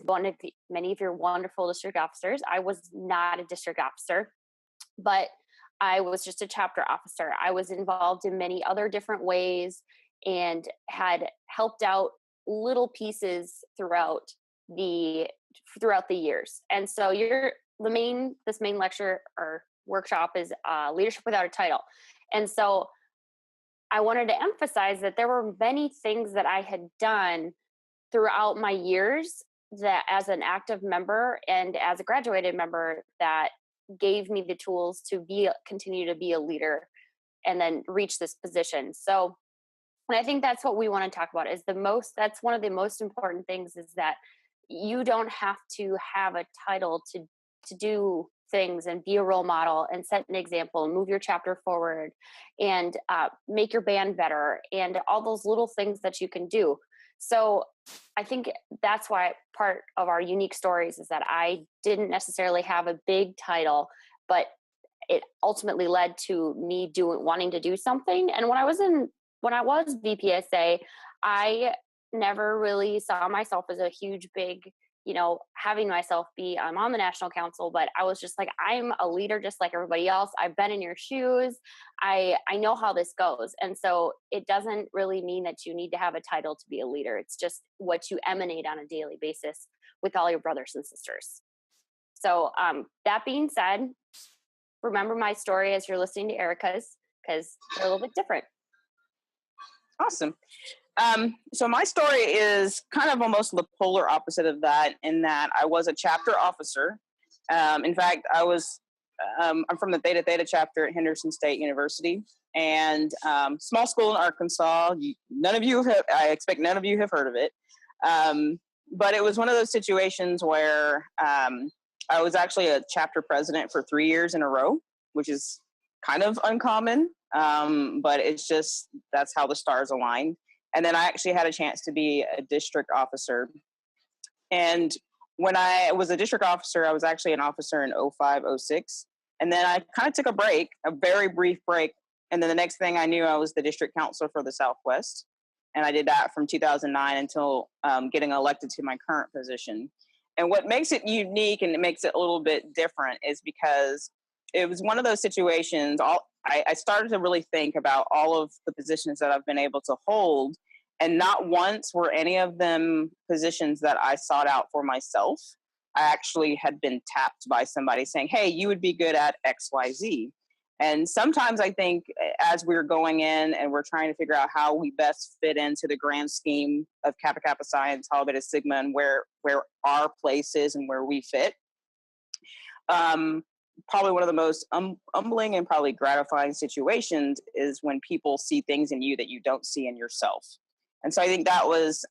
many of your wonderful district officers. I was not a district officer, but I was just a chapter officer. I was involved in many other different ways and had helped out little pieces throughout the years. And so this main lecture or workshop is Leadership Without a Title. And so I wanted to emphasize that there were many things that I had done throughout my years that as an active member and as a graduated member that gave me the tools to continue to be a leader and then reach this position. So, and I think that's what we want to talk about that's one of the most important things is that you don't have to have a title to do things and be a role model and set an example and move your chapter forward and make your band better and all those little things that you can do. So I think that's why part of our unique stories is that I didn't necessarily have a big title, but it ultimately led to me wanting to do something. And when I was VPSA, I never really saw myself as a huge, big, having myself I'm on the national council, but I was just like, I'm a leader just like everybody else. I've been in your shoes. I know how this goes. And so it doesn't really mean that you need to have a title to be a leader. It's just what you emanate on a daily basis with all your brothers and sisters. So that being said, remember my story as you're listening to Erika's, because they're a little bit different. Awesome. So my story is kind of almost the polar opposite of that, in that I was a chapter officer. In fact, I'm from the Theta Theta chapter at Henderson State University, and small school in Arkansas. I expect none of you have heard of it. But it was one of those situations where I was actually a chapter president for 3 years in a row, which is kind of uncommon. But that's how the stars aligned. And then I actually had a chance to be a district officer. And when I was a district officer, I was actually an officer in 05, 06. And then I kind of took a very brief break. And then the next thing I knew, I was the district counselor for the Southwest. And I did that from 2009 until getting elected to my current position. And what makes it unique and it makes it a little bit different is because it was one of those situations. I started to really think about all of the positions that I've been able to hold, and not once were any of them positions that I sought out for myself. I actually had been tapped by somebody saying, hey, you would be good at XYZ. And sometimes I think as we're going in and we're trying to figure out how we best fit into the grand scheme of Kappa Kappa Psi and Tau Beta Sigma and where our place is and where we fit, probably one of the most humbling and probably gratifying situations is when people see things in you that you don't see in yourself. And so I think that was,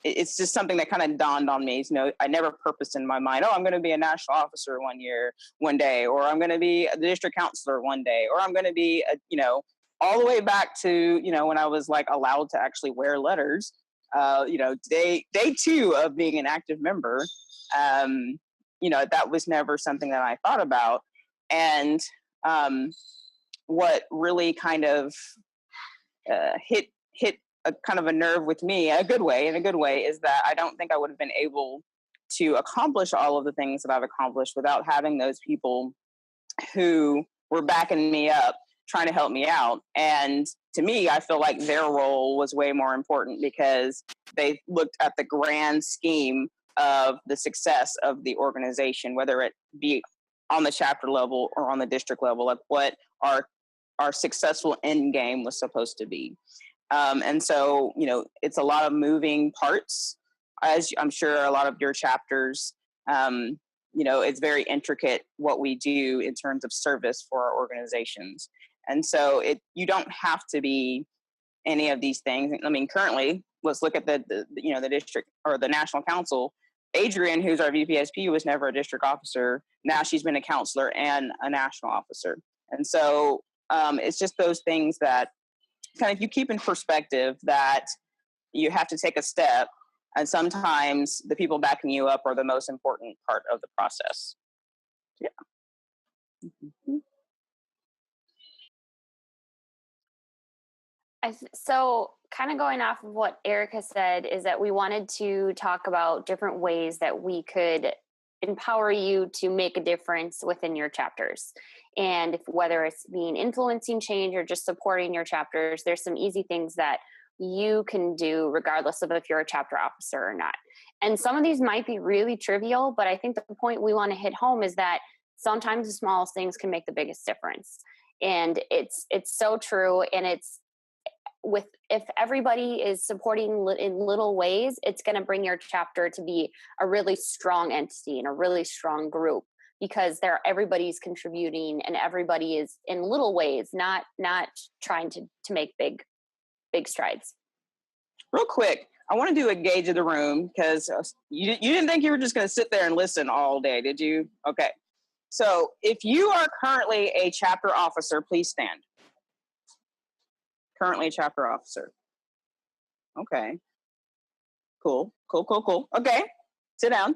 it's just something that kind of dawned on me. I never purposed in my mind, I'm going to be a national officer one day, or I'm going to be a district counselor one day, or I'm going to be, all the way back to, when I was like allowed to actually wear letters, day 2 of being an active member. That was never something that I thought about. And what really kind of hit a kind of a nerve with me in a good way, is that I don't think I would have been able to accomplish all of the things that I've accomplished without having those people who were backing me up, trying to help me out. And to me, I feel like their role was way more important because they looked at the grand scheme of the success of the organization, whether it be on the chapter level or on the district level, like what our successful end game was supposed to be. And so, it's a lot of moving parts, as I'm sure a lot of your chapters, it's very intricate what we do in terms of service for our organizations. And so you don't have to be any of these things. I mean, currently, let's look at the district or the national council. Adrian, who's our VPSP, was never a district officer. Now she's been a counselor and a national officer. And so it's just those things that kind of you keep in perspective that you have to take a step. And sometimes the people backing you up are the most important part of the process. Yeah. Mm-hmm. So kind of going off of what Erica said is that we wanted to talk about different ways that we could empower you to make a difference within your chapters. And if, whether it's being influencing change or just supporting your chapters, there's some easy things that you can do regardless of if you're a chapter officer or not. And some of these might be really trivial, but I think the point we want to hit home is that sometimes the smallest things can make the biggest difference. And it's so true. And it's, with, if everybody is supporting in little ways, it's going to bring your chapter to be a really strong entity and a really strong group, because everybody's contributing and everybody is in little ways, not trying to make big strides. Real quick, I want to do a gauge of the room, because you didn't think you were just going to sit there and listen all day, did you? Okay. So if you are currently a chapter officer, please stand. Currently a chapter officer. Okay. Cool. Okay. Sit down.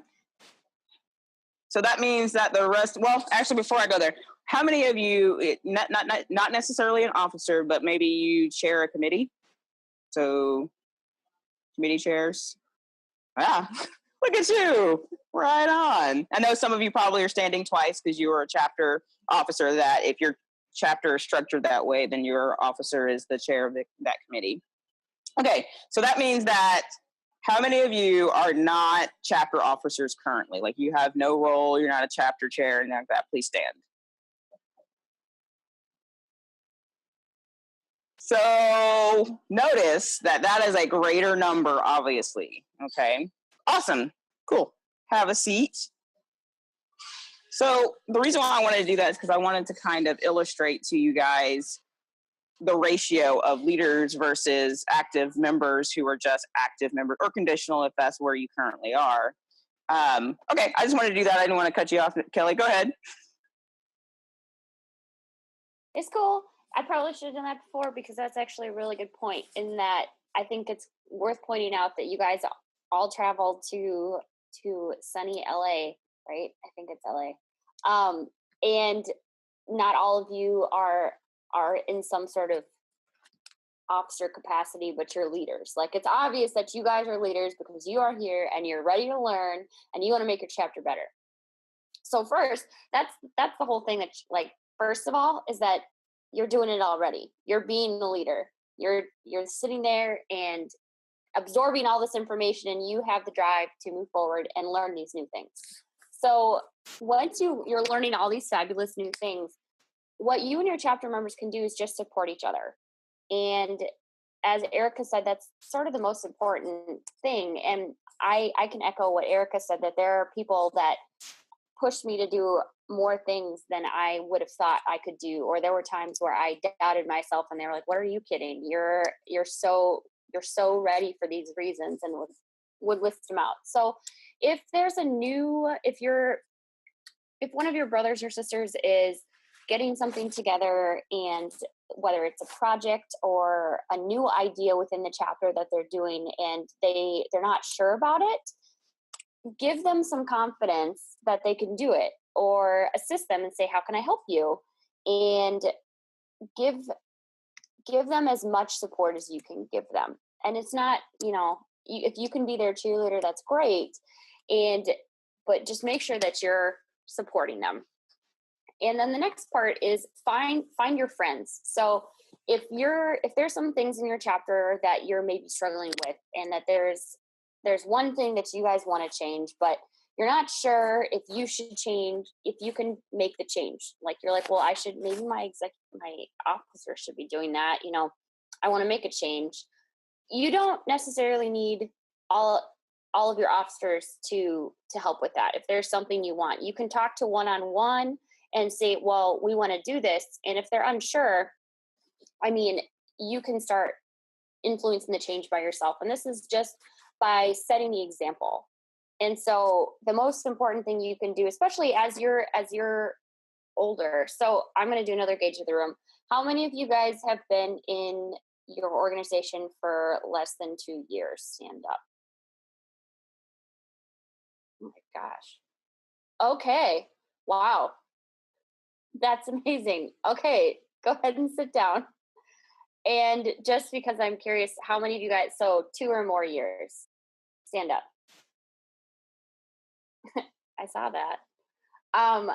So that means that the rest, well, actually, before I go there, how many of you, not necessarily an officer, but maybe you chair a committee? So committee chairs. Ah, look at you. Right on. I know some of you probably are standing twice because you were a chapter officer, that if your chapter is structured that way, then your officer is the chair of that committee. Okay, so that means that how many of you are not chapter officers currently? Like, you have no role, you're not a chapter chair, and like that. Please stand. So notice that is a greater number, obviously. Okay, awesome, cool. Have a seat. So the reason why I wanted to do that is because I wanted to kind of illustrate to you guys the ratio of leaders versus active members who are just active members, or conditional if that's where you currently are. Okay, I just wanted to do that. I didn't want to cut you off. Kelly, go ahead. It's cool. I probably should have done that before, because that's actually a really good point, in that I think it's worth pointing out that you guys all traveled to sunny LA, right? I think it's LA. And not all of you are in some sort of officer capacity, but you're leaders. Like, it's obvious that you guys are leaders because you are here and you're ready to learn and you want to make your chapter better. So first, that's the whole thing, that, like, first of all, is that you're doing it already. You're being the leader. You're sitting there and absorbing all this information, and you have the drive to move forward and learn these new things. So once you're learning all these fabulous new things, what you and your chapter members can do is just support each other. And as Erika said, that's sort of the most important thing. And I can echo what Erika said, that there are people that pushed me to do more things than I would have thought I could do. Or there were times where I doubted myself, and they were like, "What are you kidding? You're so ready for these reasons," and would list them out. So if there's if one of your brothers or sisters is getting something together, and whether it's a project or a new idea within the chapter that they're doing, and they're not sure about it, give them some confidence that they can do it, or assist them and say, "How can I help you?" And give them as much support as you can give them. And it's not, if you can be their cheerleader, that's great. But just make sure that you're supporting them. And then the next part is find your friends. So if there's some things in your chapter that you're maybe struggling with, and that there's one thing that you guys want to change, but you're not sure if you should change, if you can make the change. Like, you're like, well, maybe my officer should be doing that. I want to make a change. You don't necessarily need all of your officers to help with that. If there's something you want, you can talk to one-on-one and say, well, we want to do this. And if they're unsure, you can start influencing the change by yourself. And this is just by setting the example. And so the most important thing you can do, especially as you're older. So I'm going to do another gauge of the room. How many of you guys have been in your organization for less than 2 years? Stand up. Oh my gosh. Okay. Wow. That's amazing. Okay. Go ahead and sit down. And just because I'm curious, how many of you guys, so 2 or more years, stand up. I saw that. Um,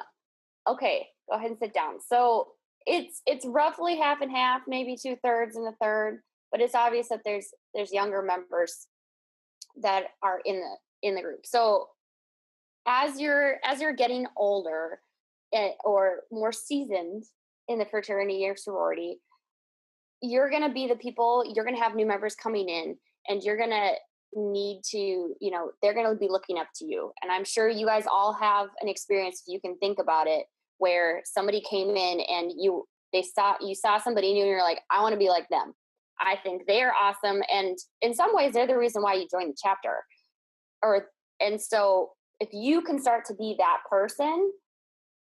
okay, go ahead and sit down. So it's roughly half and half, maybe 2/3 and a third, but it's obvious that there's younger members that are in the group. So as you're getting older, or more seasoned in the fraternity or sorority, you're going to be the people, you're going to have new members coming in, and you're going to need to, they're going to be looking up to you. And I'm sure you guys all have an experience, if you can think about it, where somebody came in and you saw somebody new and you're like, I want to be like them. I think they're awesome. And in some ways they're the reason why you joined the chapter. And so if you can start to be that person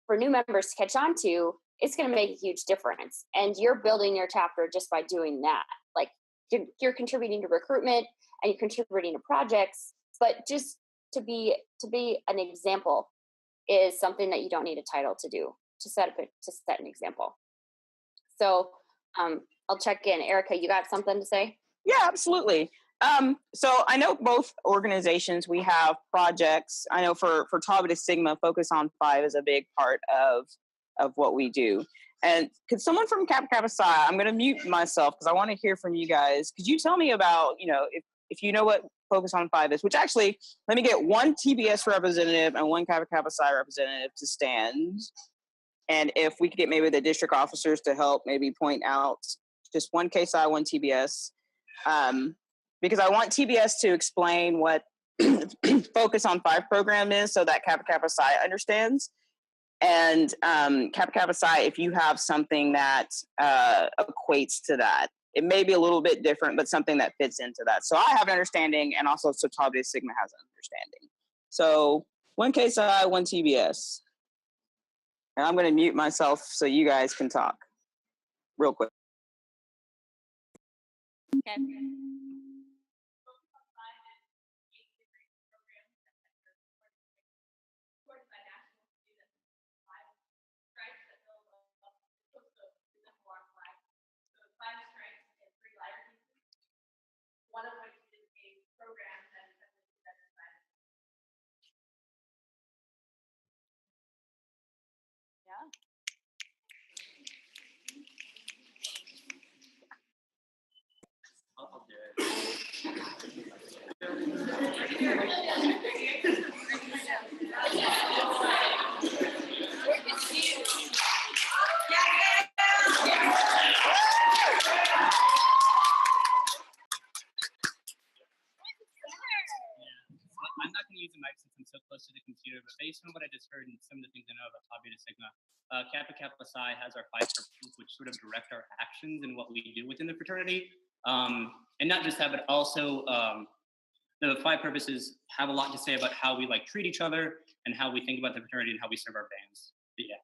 for new members to catch on to, it's going to make a huge difference. And you're building your chapter just by doing that. Like you're contributing to recruitment and you're contributing to projects, but just to be an example is something that you don't need a title to do, to set an example. So I'll check in. Erika, you got something to say? Yeah, absolutely. So I know both organizations, we have projects. I know for Tau Beta Sigma, Focus on 5 is a big part of what we do. And could someone from Kappa Kappa Psi, I'm going to mute myself because I want to hear from you guys. Could you tell me about, if you know what Focus on 5 is, which actually, let me get one TBS representative and one Kappa Kappa Psi representative to stand. And if we could get maybe the district officers to help maybe point out just one KSI, one TBS. Because I want TBS to explain what Focus on 5 program is so that Kappa Kappa Psi understands. And Kappa Kappa Psi, if you have something that equates to that, it may be a little bit different, but something that fits into that. So I have an understanding, and also so Tau Beta Sigma has an understanding. So one KSI, one TBS. And I'm going to mute myself so you guys can talk real quick. Okay. One of which is a program that is I'll I'm not going to use the mic since I'm so close to the computer, but based on what I just heard and some of the things I know about Tau Beta Sigma, Kappa Kappa Psi has our 5 purposes, which sort of direct our actions and what we do within the fraternity. And not just that, but also the 5 purposes have a lot to say about how we treat each other and how we think about the fraternity and how we serve our bands. But yeah.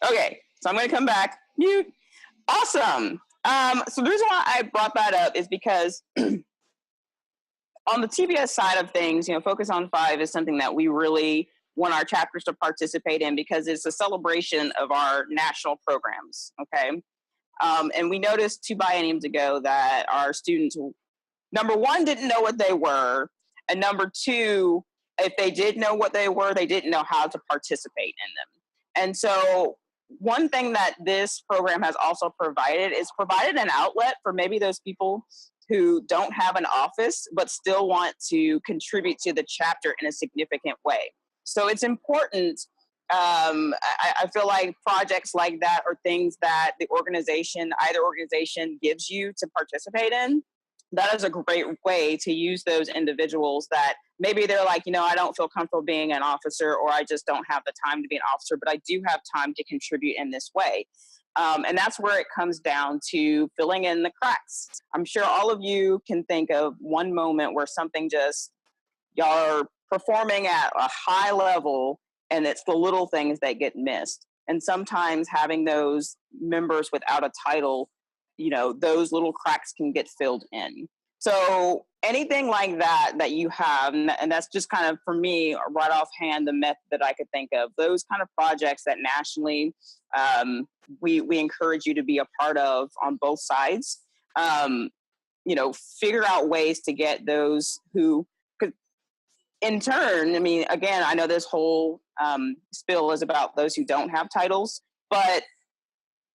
Okay, so I'm going to come back. Mute. Awesome. So the reason why I brought that up is because on the TBS side of things, Focus on 5 is something that we really want our chapters to participate in because it's a celebration of our national programs, okay? And we noticed 2 bienniums ago that our students, number one, didn't know what they were, and number 2, if they did know what they were, they didn't know how to participate in them. And so one thing that this program has also provided is provided an outlet for maybe those people who don't have an office but still want to contribute to the chapter in a significant way. So it's important. I feel like projects like that are things that either organization gives you to participate in. That is a great way to use those individuals that maybe they're like, I don't feel comfortable being an officer, or I just don't have the time to be an officer, but I do have time to contribute in this way. And that's where it comes down to filling in the cracks. I'm sure all of you can think of one moment where something y'all are performing at a high level, and it's the little things that get missed. And sometimes having those members without a title, those little cracks can get filled in. So anything like that you have, and that's just kind of, for me, right offhand, the method that I could think of, those kind of projects that nationally we encourage you to be a part of on both sides. Figure out ways to get those who could, in turn, I mean, again, I know this whole spill is about those who don't have titles, but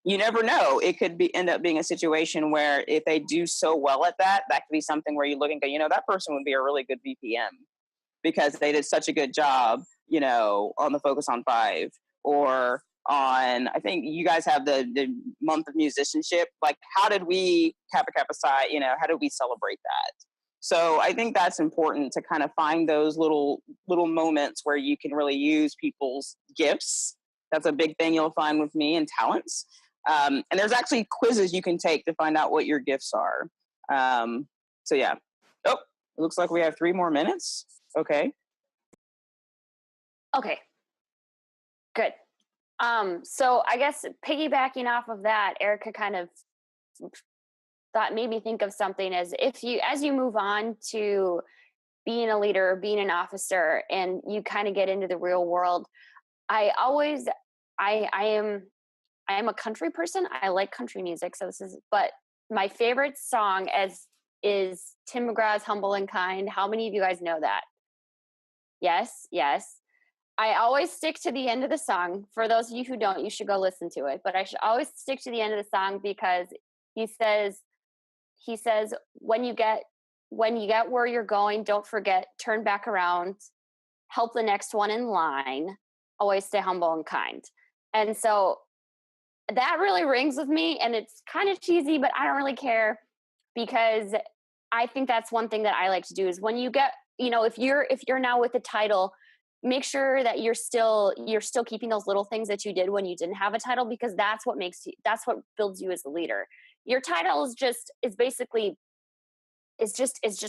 you never know. It could end up being a situation where if they do so well at that could be something where you look and go, that person would be a really good VPM because they did such a good job, on the Focus on 5 or on, I think you guys have the month of musicianship. Like, how did we, Kappa Kappa Psi, how did we celebrate that? So I think that's important to kind of find those little moments where you can really use people's gifts. That's a big thing you'll find with me, and talents. And there's actually quizzes you can take to find out what your gifts are. So yeah. Oh, it looks like we have 3 more minutes. Okay. Okay. Good. So I guess piggybacking off of that, Erika kind of made me think of something as you move on to being a leader, being an officer, and you kind of get into the real world. I am a country person. I like country music. But my favorite song is Tim McGraw's Humble and Kind. How many of you guys know that? Yes. I always stick to the end of the song. For those of you who don't, you should go listen to it. But I should always stick to the end of the song because he says, when you get where you're going, don't forget, turn back around, help the next one in line, always stay humble and kind. And so that really rings with me, and it's kind of cheesy, but I don't really care because I think that's one thing that I like to do is when you get, if you're now with a title, make sure that you're still keeping those little things that you did when you didn't have a title, because that's what builds you as a leader. Your title is just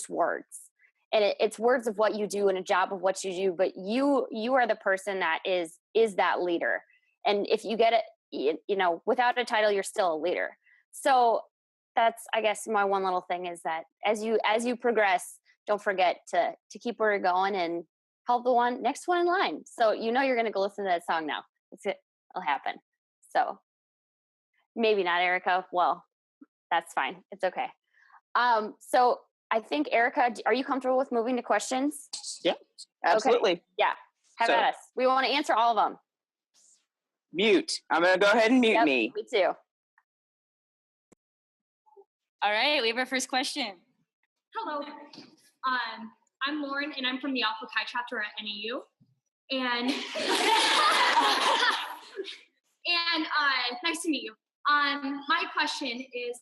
words, and it's words of what you do and a job of what you do, but you are the person that is that leader. And if you get it, without a title, you're still a leader. So that's, I guess, my one little thing is that as you progress, don't forget to keep where you're going and help the next one in line. So you're going to go listen to that song now. It'll happen. So maybe not, Erika. Well, that's fine. It's okay. So I think, Erika, are you comfortable with moving to questions? Yeah, absolutely. Okay. Yeah. Have at us. We want to answer all of them. Mute. I'm going to go ahead and mute me. Me too. All right. We have our first question. Hello. I'm Lauren, and I'm from the Alpha Chi chapter at NAU. And nice to meet you. My question is,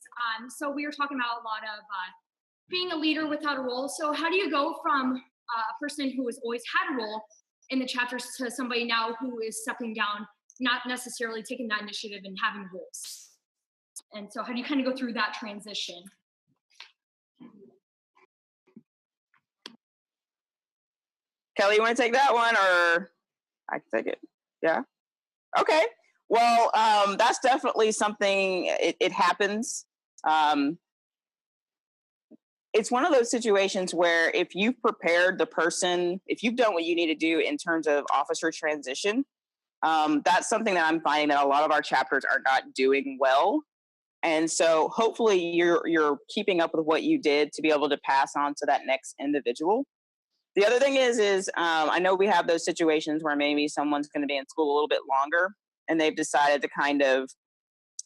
so we were talking about a lot of being a leader without a role. So how do you go from a person who has always had a role in the chapters to somebody now who is stepping down, not necessarily taking that initiative and having roles? And so how do you kind of go through that transition? Kelly, you want to take that one, or I can take it? Yeah. Okay. Well, that's definitely something. It happens. It's one of those situations where if you've prepared the person, if you've done what you need to do in terms of officer transition, that's something that I'm finding that a lot of our chapters are not doing well. And so hopefully you're keeping up with what you did to be able to pass on to that next individual. The other thing is I know we have those situations where maybe someone's going to be in school a little bit longer and they've decided to kind of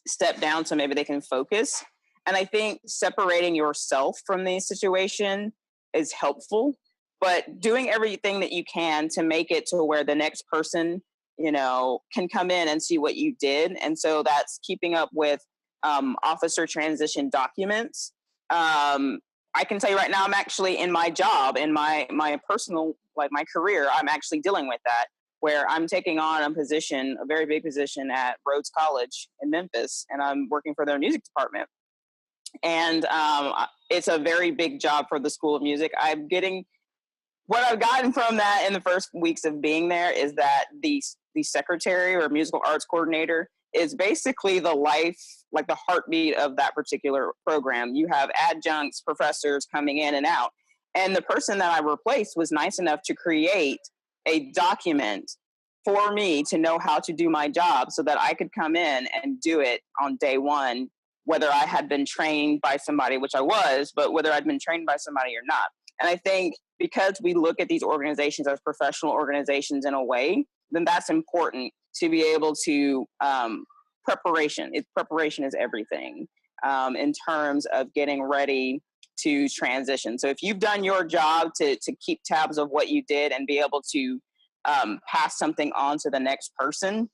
step down so maybe they can focus. And I think separating yourself from the situation is helpful, but doing everything that you can to make it to where the next person, can come in and see what you did. And so that's keeping up with officer transition documents. I can tell you right now, I'm actually in my job, in my personal, like my career, I'm actually dealing with that, where I'm taking on a very big position at Rhodes College in Memphis, and I'm working for their music department. And it's a very big job for the School of Music. What I've gotten from that in the first weeks of being there is that the secretary or musical arts coordinator is basically the life like the heartbeat of that particular program. You have adjuncts, professors coming in and out. And the person that I replaced was nice enough to create a document for me to know how to do my job so that I could come in and do it on day one, whether I had been trained by somebody, which I was, but whether I'd been trained by somebody or not. And I think because we look at these organizations as professional organizations in a way, then that's important to be able to preparation. Preparation is everything in terms of getting ready to transition. So if you've done your job to keep tabs of what you did and be able to pass something on to the next person,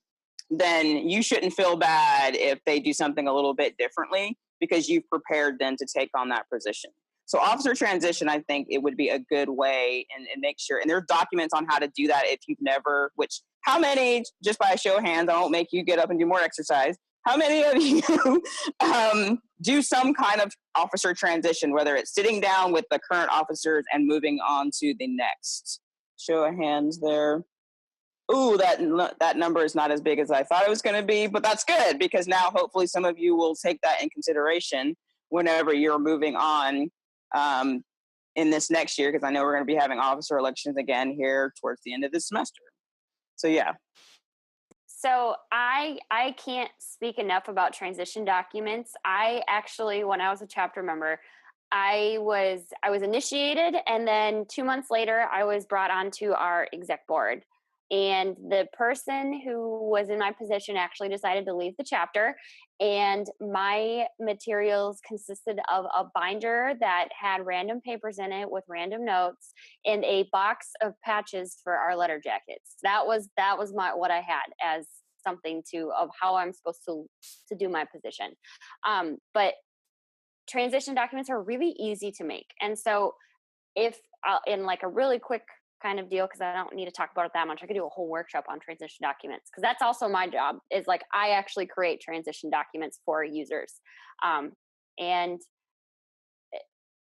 then you shouldn't feel bad if they do something a little bit differently because you've prepared them to take on that position. So officer transition, I think it would be a good way and make sure, and there's documents on how to do that if you've never, which how many, just by a show of hands, I won't make you get up and do more exercise. How many of you do some kind of officer transition, whether it's sitting down with the current officers and moving on to the next? Show of hands there. Ooh, that number is not as big as I thought it was going to be, but that's good because now hopefully some of you will take that in consideration whenever you're moving on in this next year, because I know we're going to be having officer elections again here towards the end of this semester. So yeah. So I can't speak enough about transition documents. I actually, when I was a chapter member, I was initiated, and then 2 months later, I was brought onto our exec board. And the person who was in my position actually decided to leave the chapter. And my materials consisted of a binder that had random papers in it with random notes and a box of patches for our letter jackets. That was what I had as something of how I'm supposed to do my position. But transition documents are really easy to make. And so if in like a really quick kind of deal, because I don't need to talk about it that much, I could do a whole workshop on transition documents, because that's also my job, is like I actually create transition documents for users. And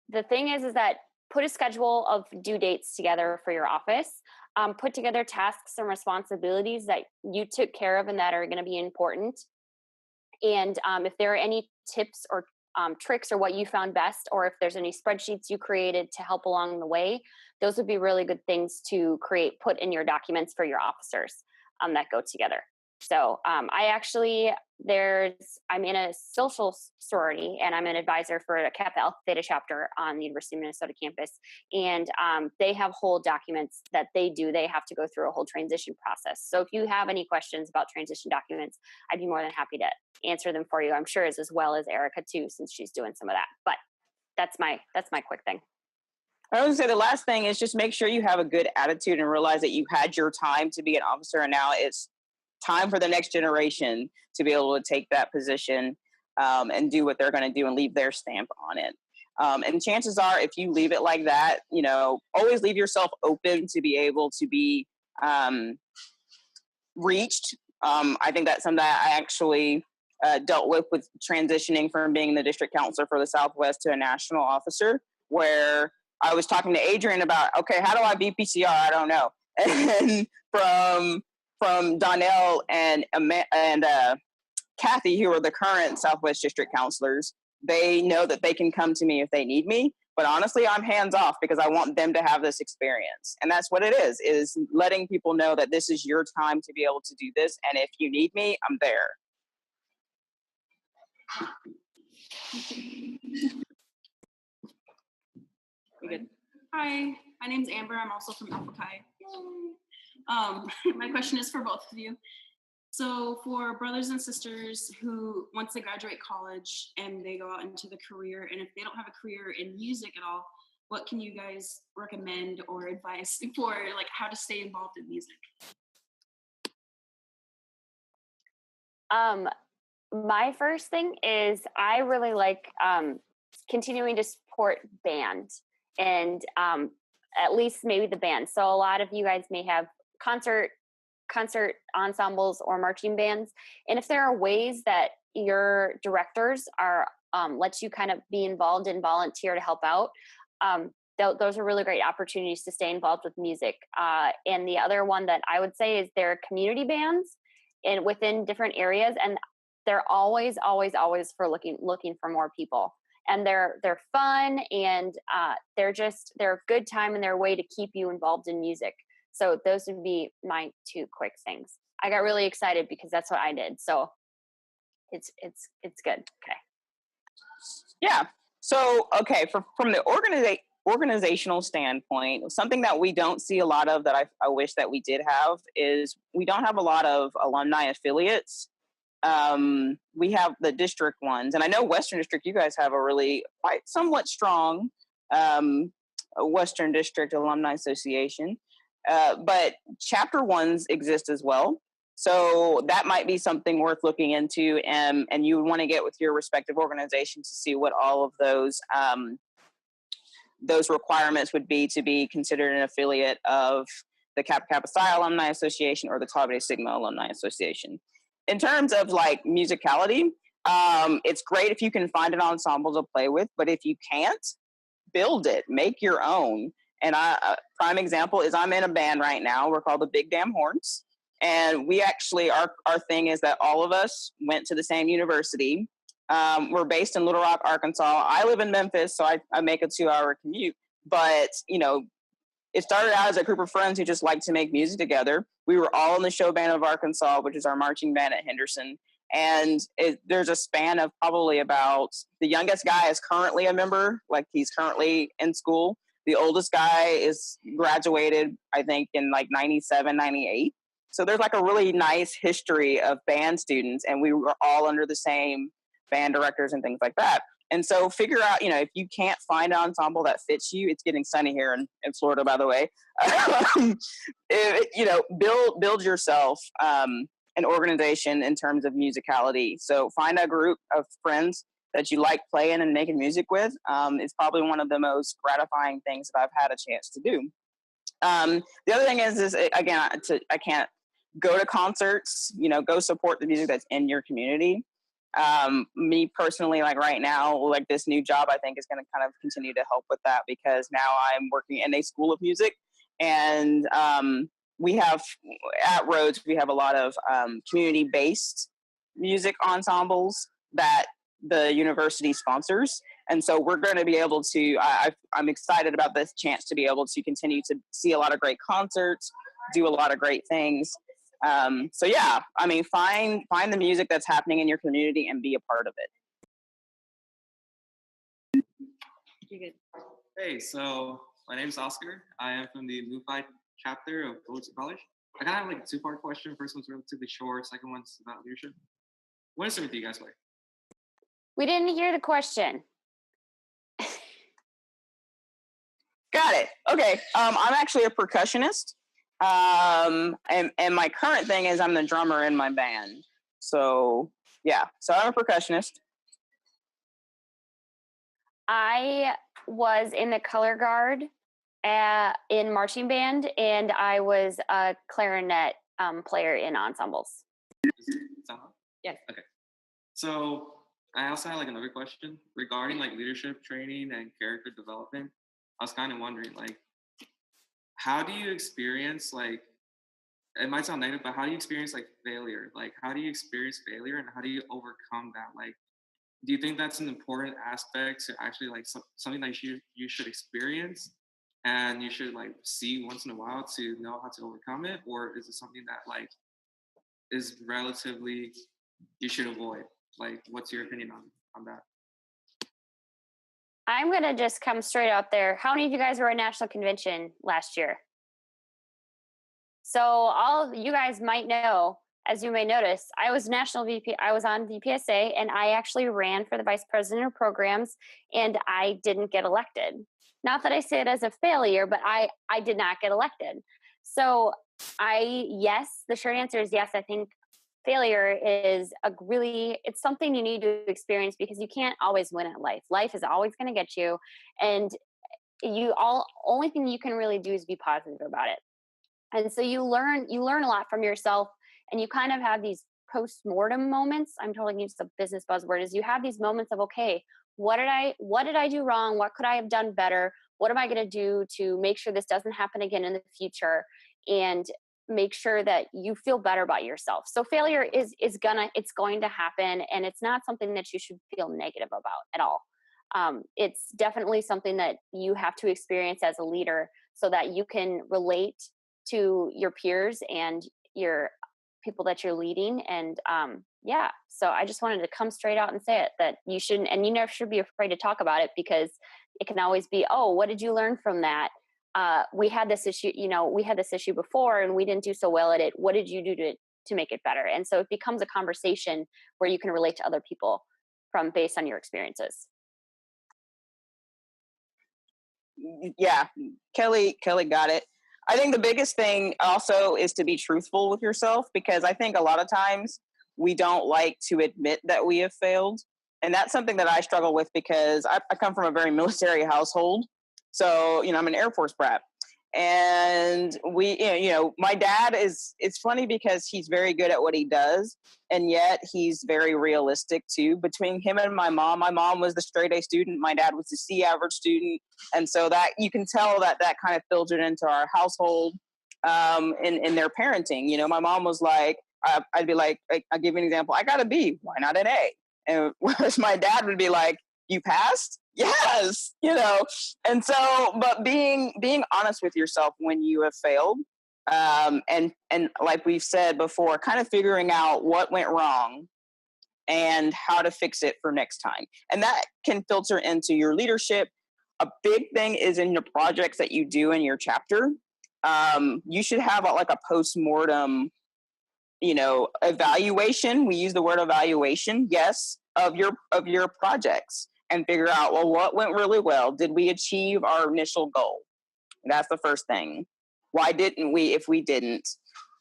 the thing is that put a schedule of due dates together for your office. Put together tasks and responsibilities that you took care of and that are going to be important. And if there are any tips or tricks or what you found best, or if there's any spreadsheets you created to help along the way, those would be really good things to put in your documents for your officers that go together. So I'm in a social sorority, and I'm an advisor for a Kappa Alpha Theta chapter on the University of Minnesota campus. And they have whole documents that they do. They have to go through a whole transition process. So if you have any questions about transition documents, I'd be more than happy to answer them for you. I'm sure as well as Erika too, since she's doing some of that. But that's my quick thing. I was going to say the last thing is just make sure you have a good attitude and realize that you had your time to be an officer, and now it's time for the next generation to be able to take that position and do what they're going to do and leave their stamp on it. And chances are, if you leave it like that, always leave yourself open to be able to be reached. I think that's something that I actually dealt with transitioning from being the district counselor for the Southwest to a national officer, where I was talking to Adrian about, okay, how do I be PCR? I don't know. And from Donnell and Kathy, who are the current Southwest district counselors, they know that they can come to me if they need me. But honestly, I'm hands off because I want them to have this experience. And that's what it is letting people know that this is your time to be able to do this. And if you need me, I'm there. Good. Hi, my name's Amber. I'm also from Alpha Chi. My question is for both of you. So for brothers and sisters who, once they graduate college and they go out into the career, and if they don't have a career in music at all, what can you guys recommend or advice for like how to stay involved in music? My first thing is I really like continuing to support band, and at least maybe the band. So a lot of you guys may have concert ensembles or marching bands, and if there are ways that your directors are let you kind of be involved and volunteer to help out, those are really great opportunities to stay involved with music. And the other one that I would say is there are community bands within different areas, and they're always for looking for more people. And they're fun, and they're a good time, and they're a way to keep you involved in music. So those would be my two quick things. I got really excited because that's what I did. So it's good. Okay. Yeah. So, okay, from the organizational standpoint, something that we don't see a lot of that I wish that we did have is we don't have a lot of alumni affiliates. We have the district ones, and I know Western District, you guys have a really somewhat strong Western District Alumni Association, but chapter ones exist as well. So that might be something worth looking into, and you would want to get with your respective organizations to see what all of those requirements would be to be considered an affiliate of the Kappa Kappa Psi Alumni Association or the Tau Beta Sigma Alumni Association. In terms of like musicality, it's great if you can find an ensemble to play with, but if you can't, build it, make your own. And prime example is I'm in a band right now. We're called the Big Damn Horns. And we actually, our thing is that all of us went to the same university. We're based in Little Rock, Arkansas. I live in Memphis, so I make a 2-hour commute. But, you know, it started out as a group of friends who just liked to make music together. We were all in the show band of Arkansas, which is our marching band at Henderson. And there's a span of probably about, the youngest guy is currently a member, like he's currently in school. The oldest guy is graduated, I think, in like 97, 98. So there's like a really nice history of band students, and we were all under the same band directors and things like that. And so figure out, you know, if you can't find an ensemble that fits you, it's getting sunny here in Florida, by the way. You know, build yourself an organization in terms of musicality. So find a group of friends that you like playing and making music with. It's probably one of the most gratifying things that I've had a chance to do. The other thing is again, I can't go to concerts, you know, go support the music that's in your community. Me personally, like right now, like this new job, I think is going to kind of continue to help with that, because now I'm working in a school of music, and we have at Rhodes, we have a lot of community-based music ensembles that the university sponsors. And so we're going to be able to, I'm excited about this chance to be able to continue to see a lot of great concerts, do a lot of great things. So yeah, I mean, find the music that's happening in your community and be a part of it. You're good. Hey, so my name is Oscar. I am from the MUFI chapter of Rhodes College. I kind of have like a two-part question. First one's relatively short. Second one's about leadership. What instrument do you guys play? We didn't hear the question. Got it. Okay. I'm actually a percussionist. And my current thing is I'm the drummer in my band. So yeah, so I'm a percussionist. I was in the color guard in marching band, and I was a clarinet player in ensembles. Yes. Okay. So I also had like another question regarding like leadership training and character development. I was kind of wondering, like, how do you experience, like, it might sound negative, but how do you experience like failure? Like, how do you experience failure, and how do you overcome that? Like, do you think that's an important aspect to actually like something that you should experience and you should like see once in a while to know how to overcome it? Or is it something that like is relatively you should avoid? Like, what's your opinion on that? I'm going to just come straight out there. How many of you guys were at National Convention last year? So all of you guys might know, as you may notice, I was national VP. I was on VPSA, and I actually ran for the vice president of programs, and I didn't get elected. Not that I say it as a failure, but I did not get elected. So yes, the short answer is yes. I think failure is it's something you need to experience, because you can't always win at life. Life is always going to get you, and only thing you can really do is be positive about it. And so you learn a lot from yourself, and you kind of have these post-mortem moments. I'm totally using the business buzzword. Is you have these moments of, okay, what did I do wrong? What could I have done better? What am I going to do to make sure this doesn't happen again in the future? And make sure that you feel better about yourself. So failure it's going to happen, and it's not something that you should feel negative about at all. It's definitely something that you have to experience as a leader so that you can relate to your peers and your people that you're leading. And yeah, so I just wanted to come straight out and say it, that you shouldn't, and you never should be afraid to talk about it, because it can always be, oh, what did you learn from that? We had this issue, we had this issue before and we didn't do so well at it. What did you do to make it better? And so it becomes a conversation where you can relate to other people based on your experiences. Yeah, Kelly got it. I think the biggest thing also is to be truthful with yourself, because I think a lot of times we don't like to admit that we have failed. And that's something that I struggle with, because I come from a very military household. So, I'm an Air Force brat. And we, my dad it's funny because he's very good at what he does. And yet he's very realistic too. Between him and my mom was the straight A student. My dad was the C average student. And so that you can tell that kind of filtered into our household in their parenting. My mom was like, I'd be like, I'll give you an example. I got a B, why not an A? And whereas my dad would be like, you passed? Yes, And so, but being honest with yourself when you have failed, and like we've said before, kind of figuring out what went wrong and how to fix it for next time. And that can filter into your leadership. A big thing is in your projects that you do in your chapter. You should have like a post-mortem, evaluation. We use the word evaluation, yes, of your projects, and figure out, well, what went really well? Did we achieve our initial goal? That's the first thing. Why didn't we, if we didn't?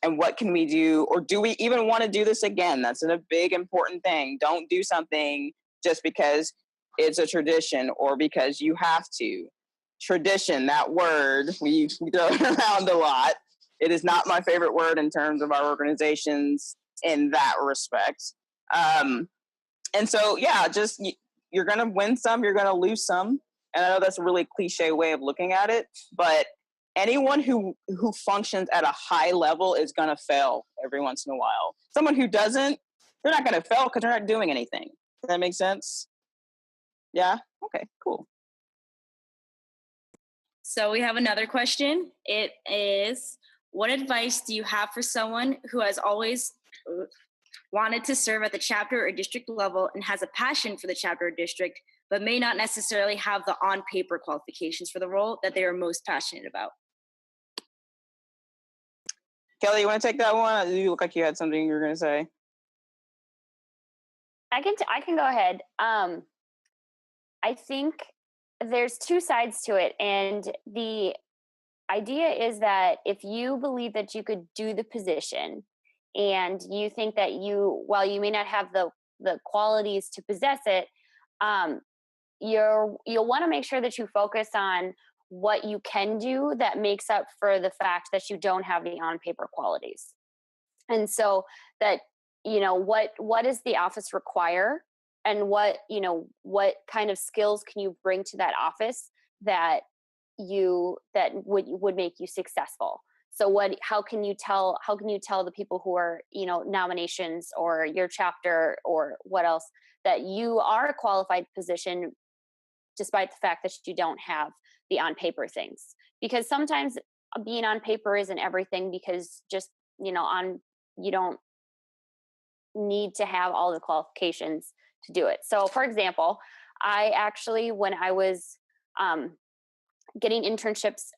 And what can we do? Or do we even want to do this again? That's a big, important thing. Don't do something just because it's a tradition or because you have to. Tradition, that word, we throw it around a lot. It is not my favorite word in terms of our organizations in that respect. And so, yeah, just you're going to win some, you're going to lose some. And I know that's a really cliche way of looking at it, but anyone who functions at a high level is going to fail every once in a while. Someone who doesn't, they're not going to fail because they're not doing anything. Does that make sense? Yeah? Okay, cool. So we have another question. It is, what advice do you have for someone who has always wanted to serve at the chapter or district level and has a passion for the chapter or district, but may not necessarily have the on-paper qualifications for the role that they are most passionate about? Kelly, you want to take that one? You look like you had something you were going to say. I can go ahead. I think there's two sides to it. And the idea is that if you believe that you could do the position and you think that while you may not have the qualities to possess it, you'll want to make sure that you focus on what you can do that makes up for the fact that you don't have the on-paper qualities. And so that, what does the office require, and what kind of skills can you bring to that office that would make you successful? So how can you tell the people who are, nominations or your chapter or what else, that you are a qualified position despite the fact that you don't have the on paper things? Because sometimes being on paper isn't everything, because just, you don't need to have all the qualifications to do it. So for example, I actually, when I was getting internships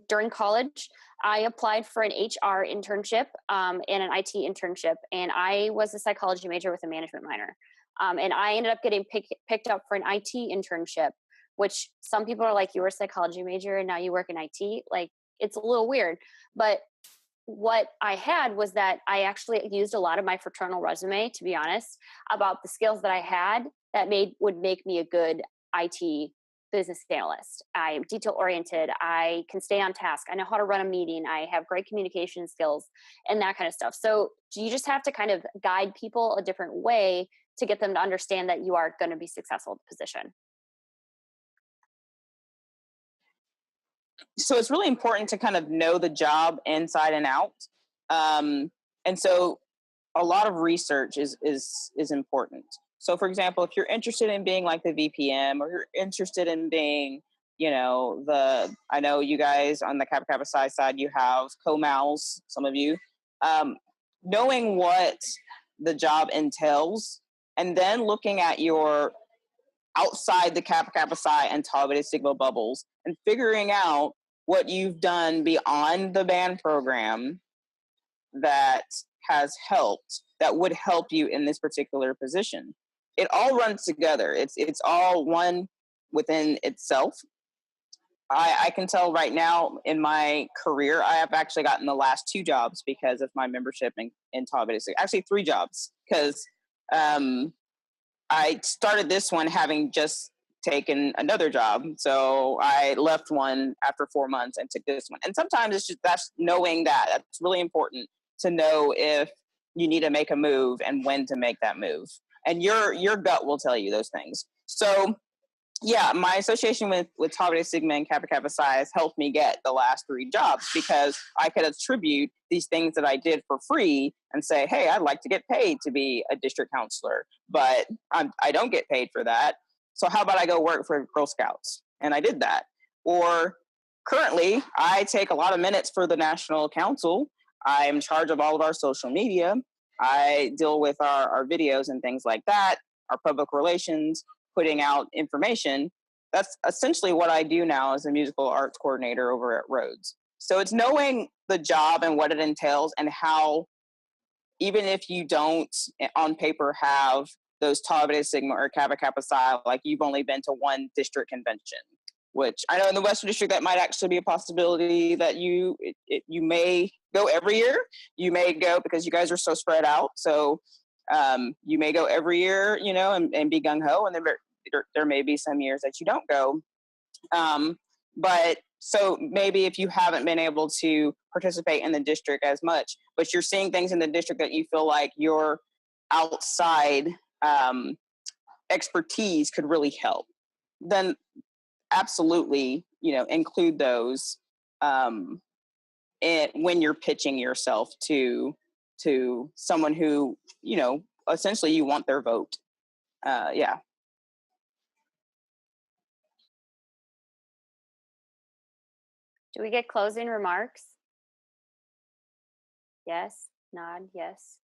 during college, I applied for an HR internship and an IT internship, and I was a psychology major with a management minor. And I ended up getting picked up for an IT internship, which some people are like, you were a psychology major and now you work in IT. Like, it's a little weird. But what I had was that I actually used a lot of my fraternal resume, to be honest, about the skills that I had that would make me a good IT business analyst. I'm detail oriented. I can stay on task. I know how to run a meeting. I have great communication skills and that kind of stuff. So you just have to kind of guide people a different way to get them to understand that you are going to be successful in the position. so it's really important to kind of know the job inside and out. And so a lot of research is important. So for example, if you're interested in being like the VPM, or you're interested in being, I know you guys on the Kappa Kappa Psi side, you have co-mals, some of you, knowing what the job entails, and then looking at your outside the Kappa Kappa Psi and Tau Beta Sigma bubbles and figuring out what you've done beyond the band program that has helped, that would help you in this particular position. It all runs together. It's all one within itself. I can tell right now in my career, I have actually gotten the last 2 jobs because of my membership in Tau Beta Sigma. Actually 3 jobs, because I started this one having just taken another job. So I left one after 4 months and took this one. And sometimes it's just, that's knowing that. That's really important to know if you need to make a move and when to make that move. And your gut will tell you those things. So yeah, my association with Tau Beta Sigma and Kappa Kappa Psi has helped me get the last 3 jobs, because I could attribute these things that I did for free and say, hey, I'd like to get paid to be a district counselor, but I don't get paid for that. So how about I go work for Girl Scouts? And I did that. Or currently, I take a lot of minutes for the National Council. I'm in charge of all of our social media. I deal with our videos and things like that, our public relations, putting out information. That's essentially what I do now as a musical arts coordinator over at Rhodes. So it's knowing the job and what it entails, and how, even if you don't on paper have those Tau Beta Sigma or Kappa Kappa Psi, like you've only been to one district convention, which I know in the Western District that might actually be a possibility that you may go every year. You may go, because you guys are so spread out. So you may go every year, and be gung-ho, and then there may be some years that you don't go. But so maybe if you haven't been able to participate in the district as much, but you're seeing things in the district that you feel like your outside expertise could really help, then absolutely, include those when you're pitching yourself to someone who, essentially you want their vote. Yeah. Do we get closing remarks? Yes, nod, yes.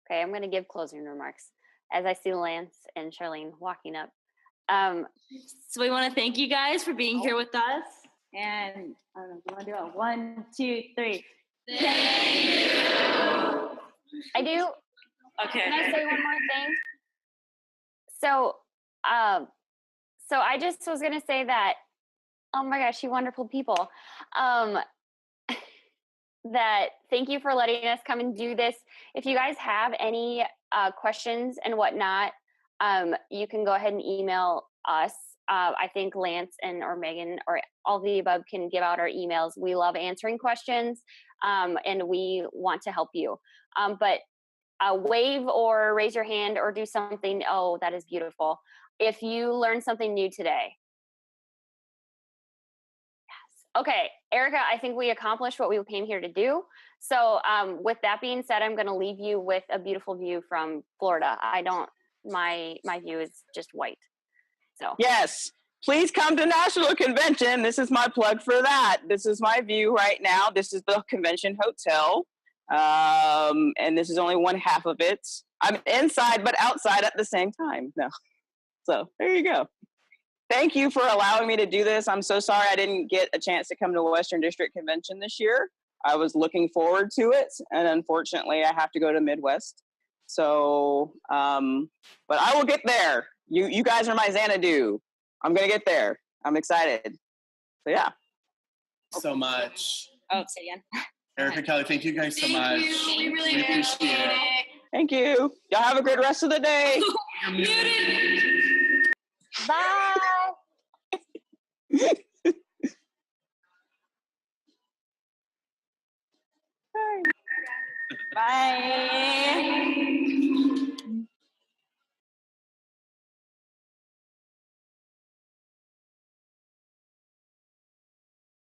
Okay, I'm going to give closing remarks as I see Lance and Charlene walking up. So we want to thank you guys for being here with us. And I don't know, do you want to do it? 1, 2, 3. Thank you. I do. Okay. Can I say one more thing? So I just was going to say that, oh my gosh, you wonderful people. That thank you for letting us come and do this. If you guys have any questions and whatnot, you can go ahead and email us. I think Lance or Megan or all the above can give out our emails. We love answering questions, and we want to help you. But wave or raise your hand or do something. Oh, that is beautiful. If you learned something new today. Yes. Okay, Erika, I think we accomplished what we came here to do. So with that being said, I'm going to leave you with a beautiful view from Florida. My view is just white. So yes, please come to National Convention. This is my plug for that. This is my view right now. This is the convention hotel. And this is only one half of it. I'm inside but outside at the same time. No. So there you go. Thank you for allowing me to do this. I'm so sorry I didn't get a chance to come to Western District Convention this year. I was looking forward to it, and unfortunately I have to go to Midwest. So, but I will get there. You guys are my Xanadu. I'm going to get there. I'm excited. So yeah. So much. Oh, say again. Erika, Kelly, thank you guys so much. We really appreciate it. Thank you. Y'all have a great rest of the day. bye. Bye.